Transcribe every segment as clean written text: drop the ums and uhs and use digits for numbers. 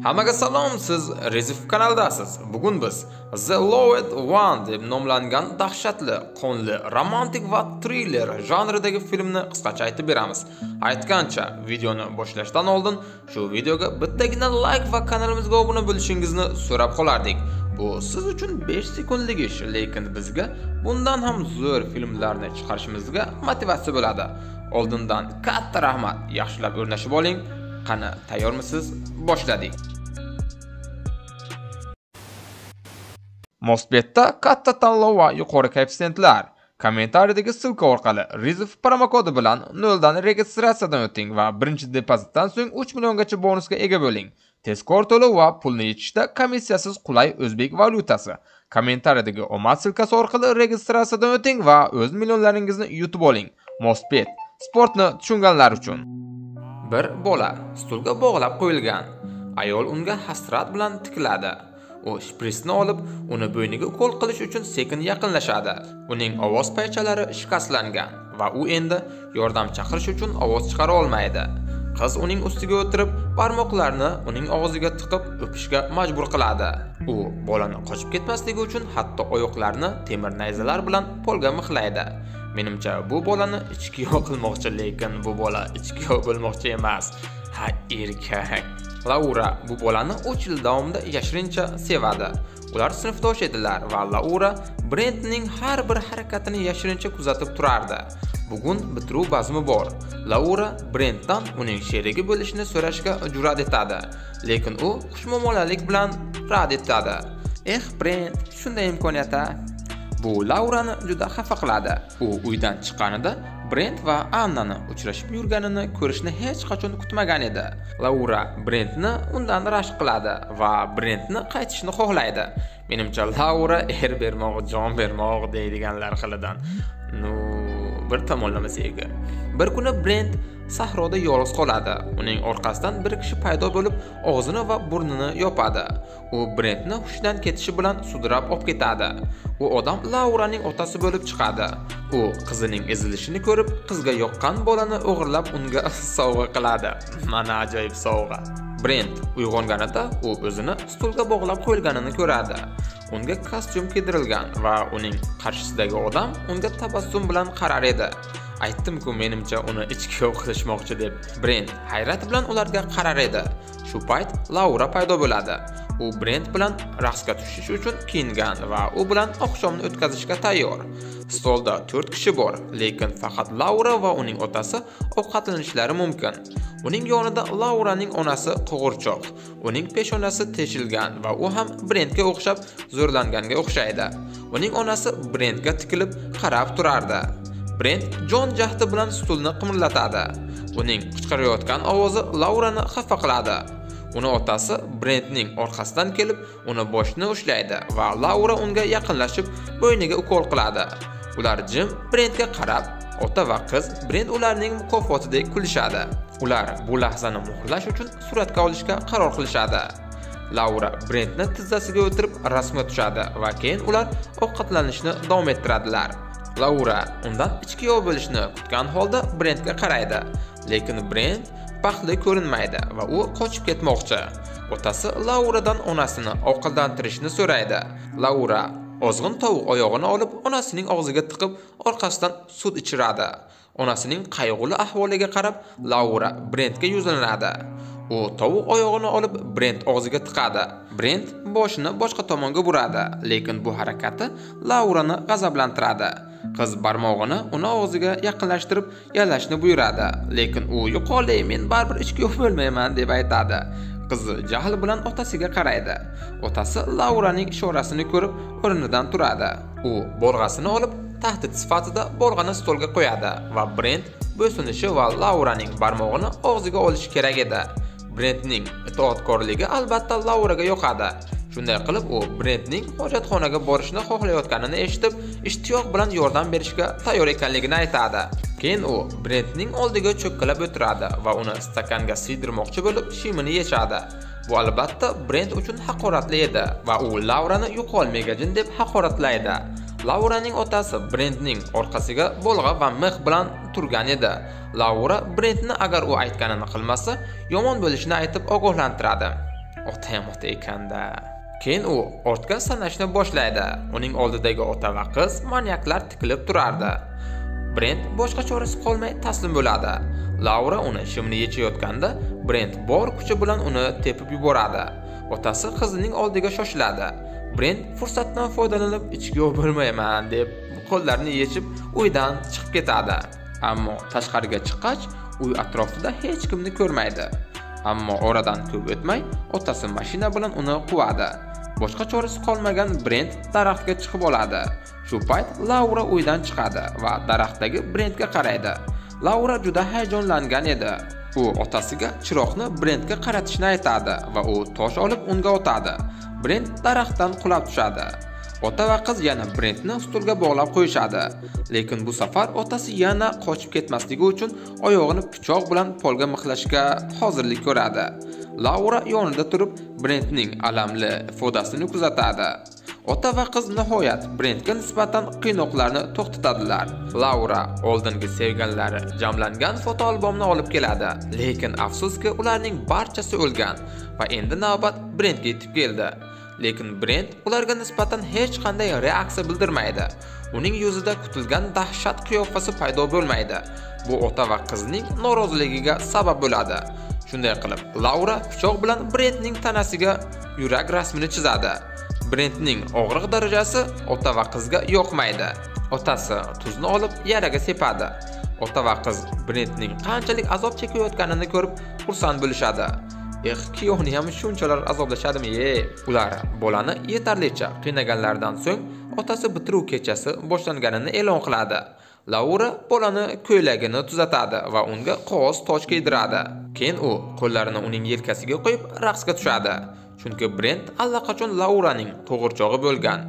Hammaga salom, siz Rezif kanaldasiz. Bugun biz The Loved One deb nomlangan dahshatli, qonli, romantik va thriller janridagi filmni qisqacha aytib beramiz. Aytgancha, videoni boshlashdan oldin shu videoga bittagina like va kanalimizga obuna bo'lishingizni so'rab qolardik. Bu siz uchun 5 sekundlik ish, lekin bizga bundan ham zo'r filmlarni chiqarishimizga motivatsiya bo'ladi. Oldindan katta rahmat. Yaxshilab o'rnashib oling. Qani, tayyormisiz? Boshladik. Mosbetda katta tanlov va yuqori koeffitsiyentlar. Kommentariyadagi silka orqali Rezif promokodi bilan 0 dan registratsiyadan o'ting va birinchi depozitdan so'ng 3 milliongacha bonusga ega bo'ling. Tezkor to'lov va pulni yechishda komissiyasiz qulay o'zbek valyutasi. Kommentariyadagi omad silkasi orqali registratsiyadan o'ting va o'z millionlaringizni yutib oling. Mosbet, sportni tushunganlar uchun. Bir bola stulga bog'lab qo'yilgan. Ayol unga hasrat bilan tikiladi. U shpritsni olib, uni bo'yniga ukol qilish uchun sekin yaqinlashadi. Uning ovoz paychalari shikastlangan va u endi yordam chaqirish uchun ovoz chiqara olmaydi. Qiz uning ustiga o'tirib, barmoqlarini uning og'ziga tiqib o'pishga majbur qiladi. U bolani qochib ketmasligi uchun hatto oyoqlarini temir nayzalar bilan polga mixlaydi. Menimcha bu bolani ichkiyo qilmoqchi, lekin bu bola ichkiyo bo'lmoqchi emas. Ha, erkak. Laura bu bolani 3 yil davomida yashirincha sevadi. Ular sinfdosh edilar va Laura Brentning har bir harakatini yashirincha kuzatib turardi. Bugun bitiruv bazmi bor. Laura Brentdan uning sherigi bo'lishini so'rashga jur'at etadi, lekin u xushmuomalalik bilan rad etadi. Brent, shunday imkoniyat-a? Bu Laurani juda xafa qiladi. U uydan chiqqanida Brent va Annani uchrashib yurganini ko'rishni hech qachon kutmagan edi. Laura Brentni undan rashk qiladi va Brentni qaytishni xohlaydi. Menimcha Laura bermoq, jon bermoq deydiganlar xilidan. Bir tomonlamasega. Bir kuni Brent sahroda yolg'iz qoladi. Uning orqasidan bir kishi paydo bo'lib, og'zini va burnini yopadi. U Brentni hushidan ketishi bilan sudrab olib ketadi. U odam Lauraning otasi bo'lib chiqadi. U qizining ezilishini ko'rib, qizga yoqqan bolani o'g'irlab unga sovg'a qiladi. Mana ajoyib sovg'a. Brent uyg'onganida u o'zini stulga bog'lab qo'yilganini ko'radi. Unga kostyum kiydirilgan va uning qarshisidagi odam unga tabassum bilan qarar edi. Aytdim-ku, menimcha uni ichkiyo qilishmoqchi deb. Brent hayrat bilan ularga qarar edi. Shu payt Laura paydo bo'ladi. U Brent bilan raqsga tushish uchun kiyingan va u bilan oqshomni o'tkazishga tayyor. Stolda 4 kishi bor, lekin faqat Laura va uning otasi ovqatlanishlari mumkin. Uning yonida Lauraning onasi qo'g'irchoq. Uning peshonasi teshilgan va u ham Brentga o'xshab zo'rlanganga o'xshaydi. Uning onasi Brentga tikilib qarab turardi. Brent jon jahdi bilan stulni qimirlatadi. Uning qichqirayotgan ovozi Laurani xafa qiladi. Uni otasi Brentning orqasidan kelib, uni boshini ushlaydi va Laura unga yaqinlashib, bo'yniga ukol qiladi. Ular jim Brentga qarab, ota va qiz Brent ularning mukofotidek kulishadi. Ular bu lahzani muhrlash uchun suratga olishga qaror qilishadi. Laura Brentni tizzasiga o'tirib rasmga tushadi va keyin ular ovqatlanishni davom ettiradilar. Laura undan ichkiyo bo'lishni kutgan holda Brentga qaraydi, lekin Brent baxtli ko'rinmaydi va u qochib ketmoqchi. Otasi Lauradan onasini ovqatlantirishni so'raydi. Laura ozg'in tovuq oyog'ini olib onasining og'ziga tiqib, orqasidan sut ichiradi. Onasining qayg'uli ahvoliga qarab, Laura Brentga yuzlanadi. U tovuq oyog'ini olib Brent og'ziga tiqadi. Brent boshini boshqa tomonga buradi, lekin bu harakati Laurani g'azablantiradi. Qiz barmog'ini uni og'ziga yaqinlashtirib, yalashni buyuradi, lekin u "Yo'qolay, men baribir ichkiyo bo'lmayman" deb aytadi. Qizi jahl bilan otasiga qaraydi. Otasi Lauraning ishorasini ko'rib, o'rnidan turadi. U bolg'asini olib, tahdid sifatida bolg'ani stolga qo'yadi va Brent bo'ysunishi va Lauraning barmog'ini og'ziga olishi kerak edi. Brentning itoatkorligi albatta Lauraga yoqadi. Shunday qilib, u Brentning hojatxonaga borishni xohlayotganini eshitib, ishtiyoq bilan yordam berishga tayyor ekanligini aytadi. Keyin u Brentning oldiga cho'kkalab o'tiradi va uni stakanga siydirmoqchi bo'lib, shimini yechadi. Bu albatta Brent uchun haqoratli edi va u Laurani "yo'qolmagajin" deb haqoratlaydi. Lauraning otasi Brentning orqasiga bolg'a va mix bilan turgan edi. Laura Brentni agar u aytganini qilmasa, yomon bo'lishini aytib ogohlantiradi. Otayam ota ekanda. Keyin u ortga sanashni boshlaydi. Uning oldidagi ota va qiz manyaklar tikilib turardi. Brent boshqa chorasi qolmay taslim bo'ladi. Laura uni shimni yechayotganda Brent bor kuchi bilan uni tepib yuboradi. Otasi qizining oldiga shoshiladi. Brent fursatdan foydalanib ichki bo'lmayman deb qo'llarini yechib uydan chiqib ketadi. Ammo tashqariga chiqqach, uy atrofida hech kimni ko'rmaydi. Ammo oradan ko'p o'tmay otasi mashina bilan uni quvadi. Boshqa chorasi qolmagan Brent daraxtga chiqib oladi. Shu payt Laura uydan chiqadi va daraxtdagi Brentga qaraydi. Laura juda hayajonlangan edi. U otasiga chiroqni Brentga qaratishni aytadi va u tosh olib unga otadi. Brent daraxtdan qulab tushadi. Ota va qiz yana Brentni stulga bog'lab qo'yishadi. Lekin bu safar otasi yana qochib ketmasligi uchun oyog'ini pichoq bilan polga mixlashga hozirlik ko'radi. Laura yonida turib Brentning alamli ifodasini kuzatadi. Ota va qiz nihoyat Brentga nisbatan qiynoqlarni to'xtatadilar. Laura oldingi sevganlari jamlangan fotoalbomni olib keladi, lekin afsuski ularning barchasi o'lgan va endi navbat Brentga yetib keldi. Lekin Brent ularga nisbatan hech qanday reaksiya bildirmaydi. Uning yuzida kutilgan dahshat qiyofasi paydo bo'lmaydi. Bu ota va qizning noroziligiga sabab bo'ladi. Shunday qilib, Laura pichoq bilan Brentning tanasiga yurak rasmini chizadi. Brentning og'riq darajasi ota va qizga yoqmaydi. Otasi tuzni olib yaraga sepadi. Ota va qiz Brentning qanchalik azob chekayotganini ko'rib xursand bo'lishadi. Kiyovni ham shunchalar azoblashadimi-ye? Ular bolani yetarlicha qiynaganlardan so'ng otasi bitiruv kechasi boshlanganini e'lon qiladi. Laura bolani ko'ylagini tuzatadi va unga qog'oz toj kiydiradi. Keyin u qo'llarini uning yelkasiga qo'yib raqsga tushadi. Chunki Brent allaqachon Lauraning to'g'irchog'i bo'lgan.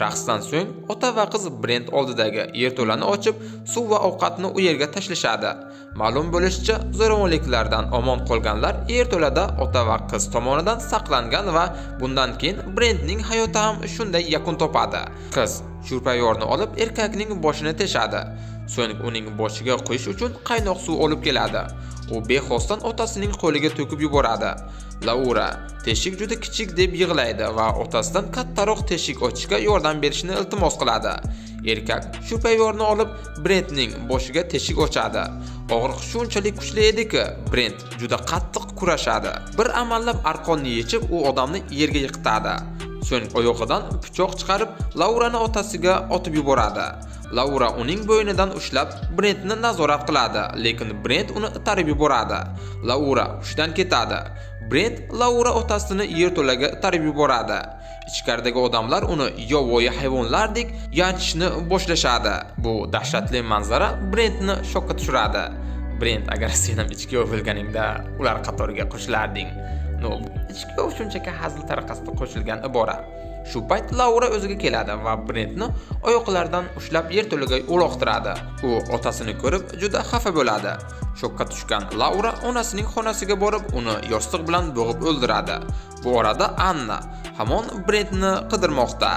Raqsdan so'ng ota va qiz Brent oldidagi yerto'lani ochib, suv va ovqatni u yerga tashlashadi. Ma'lum bo'lishicha, zo'ravonliklardan omon qolganlar yerto'lada ota va qiz tomonidan saqlangan va bundan keyin Brentning hayoti ham shunday yakun topadi. Qiz shurpayorni olib erkakning boshini teshadi. So'ng uning boshiga quyish uchun qaynoq suv olib keladi. U bexosdan otasining qo'liga to'kib yuboradi. Laura teshik juda kichik deb yig'laydi va otasidan kattaroq teshik ochishga yordam berishni iltimos qiladi. Erkak shurpayorni olib Brentning boshiga teshik ochadi. Og'riq shunchalik kuchli ediki, Brent juda qattiq kurashadi. Bir amallab arqonni yechib, u odamni yerga yiqitadi. So'ng oyog'idan pichoq chiqarib, Laurani otasiga otib yuboradi. Laura uning bo'ynidan ushlab Brentni nazorat qiladi, lekin Brent uni itarib yuboradi. Laura hushdan ketadi. Brent Laura otasini yerto'laga itarib yuboradi. Ichkaridagi odamlar uni yovvoyi hayvonlardek yanchishni boshlashadi. Bu dahshatli manzara Brentni shokka tushiradi. Brent, agar sen ham ichkiyov bo'lganingda ular qatoriga qo'shilarding. Ichkiyov shunchaki hazil tariqasida qo'shilgan ibora. Shu payt Laura o'ziga keladi va Brentni oyoqlaridan ushlab yerto'laga uloqtiradi. U otasini ko'rib juda xafa bo'ladi. Shokka tushgan Laura onasining xonasiga borib, uni yostiq bilan bo'g'ib o'ldiradi. Bu orada Anna hamon Brentni qidirmoqda.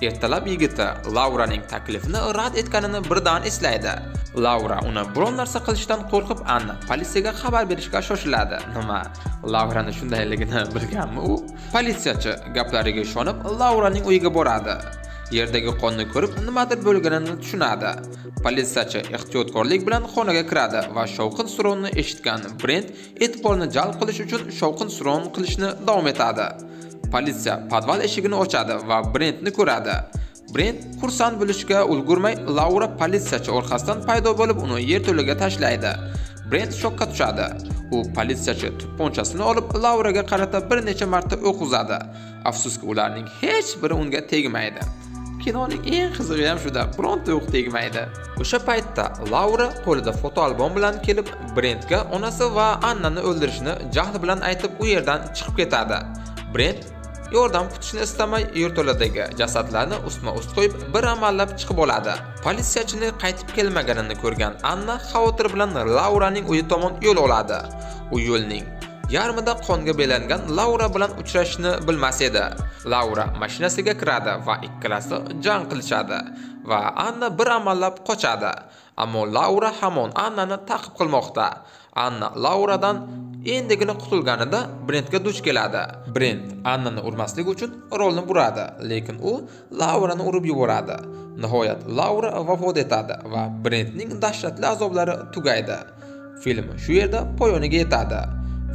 Ertalab yigiti Lauraning taklifini rad etganini birdan eslaydi. Laura uni biron narsa qilishdan qo'rqib Anna politsiyaga xabar berishga shoshiladi. Nima? Laurani shundayligini bilganmi u? Politsiyachi gaplariga ishonib Lauraning uyiga boradi. Yerdagi qonni ko'rib, nimadir bo'lganini tushunadi. Politsiyachi ehtiyotkorlik bilan xonaga kiradi va shovqin-suronni eshitgan Brent e'tiborni jalb qilish uchun shovqin-suron qilishni davom etadi. Politsiya podval eshigini ochadi va Brentni ko'radi. Brent xursand bo'lishga ulgurmay, Laura politsiyachi orqasidan paydo bo'lib, uni yerto'laga tashlaydi. Brent shokka tushadi. U politsiyachi to'pponchasini olib, Lauraga qarata bir necha marta o'q uzadi. Afsuski, ularning hech biri unga tegmaydi. Kinoning eng qizig'i ham shuda, bironta o'q tegmaydi. O'sha paytda Laura qo'lida fotoalbom bilan kelib, Brentga onasi va Annani o'ldirishni jahli bilan aytib, u yerdan chiqib ketadi. Brent yordam kutishni istamay, yerto'ladagi jasadlarni ustma-ust qo'yib, bir amallab chiqib oladi. Politsiyachini qaytib kelmaganini ko'rgan Anna xavotir bilan Lauraning uyi tomon yo'l oladi. U yo'lning yarmida qonga belangan Laura bilan uchrashishni bilmas edi. Laura mashinasiga kiradi va ikkalasi jang qilishadi va Anna bir amallab qochadi. Ammo Laura hamon Annani ta'qib qilmoqda. Anna Lauradan endigina qutulganida Brentga duch keladi. Brent Annani urmaslik uchun rolni buradi, lekin u Laurani urib yuboradi. Nihoyat Laura vafot etadi va Brentning dahshatli azoblari tugaydi. Film shu yerda poyoniga yetadi.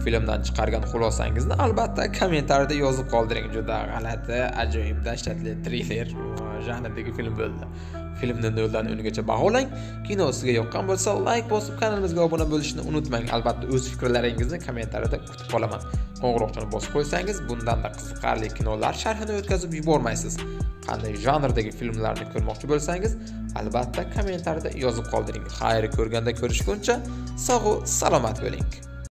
Filmdan chiqargan xulosangizni albatta kommentariyada yozib qoldiring. Juda g'alati, ajoyib, dahshatli triller janridagi film bo'ldi. Filmni 0 dan 10 gacha baholang. Kino sizga yoqqan bo'lsa, like bosib kanalimizga obuna bo'lishni unutmang. Albatta o'z fikrlaringizni kommentariyada kutib qolaman. Qo'ng'iroqchani bosib qo'ysangiz, bundan-da qiziqarli kinolar sharhini o'tkazib yubormaysiz. Qanday janrdagi filmlarni ko'rmoqchi bo'lsangiz, albatta kommentariyada yozib qoldiring. Xayr, ko'rganda ko'rishguncha sog' va salomat bo'ling.